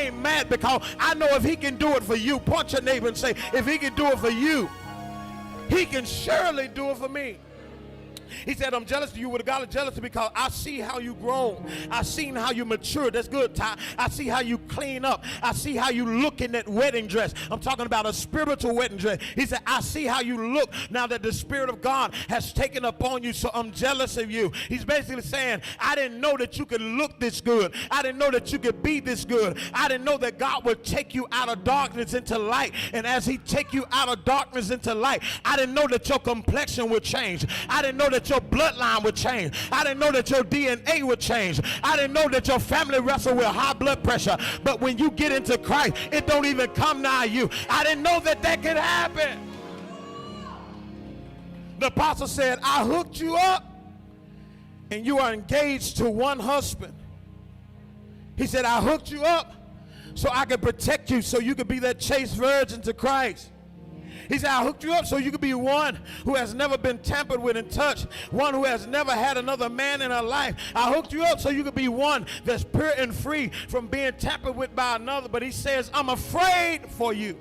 ain't mad because I know if he can do it for you, point your neighbor and say, if he can do it for you, he can surely do it for me. He said, I'm jealous of you with a godly jealousy because I see how you grown. I seen how you mature. That's good, Ty. I see how you clean up. I see how you look in that wedding dress. I'm talking about a spiritual wedding dress. He said, I see how you look now that the Spirit of God has taken upon you, so I'm jealous of you. He's basically saying, I didn't know that you could look this good. I didn't know that you could be this good. I didn't know that God would take you out of darkness into light. And as he take you out of darkness into light, I didn't know that your complexion would change. I didn't know that your bloodline would change. I didn't know that your DNA would change. I didn't know that your family wrestled with high blood pressure. But when you get into Christ, it don't even come nigh you. I didn't know that that could happen. The apostle said, I hooked you up and you are engaged to one husband. He said, I hooked you up so I could protect you, so you could be that chaste virgin to Christ. He said, I hooked you up so you could be one who has never been tampered with and touched, one who has never had another man in her life. I hooked you up so you could be one that's pure and free from being tampered with by another. But he says, I'm afraid for you.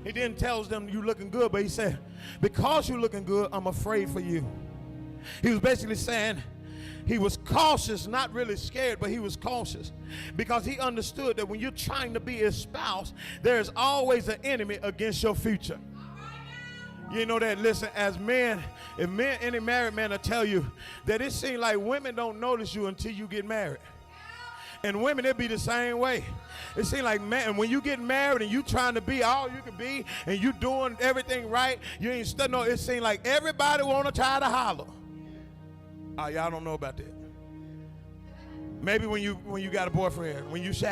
He didn't tell them you looking good, but he said, because you're looking good, I'm afraid for you. He was basically saying, he was cautious, not really scared, but he was cautious because he understood that when you're trying to be his spouse, there is always an enemy against your future. You know that, listen, as men, if men, any married man will tell you that it seems like women don't notice you until you get married. And women, it be the same way. It seems like, man, when you get married and you trying to be all you can be and you doing everything right, you ain't studying. No, it seems like everybody want to try to holler. Oh, y'all don't know about that. Maybe when you got a boyfriend, when you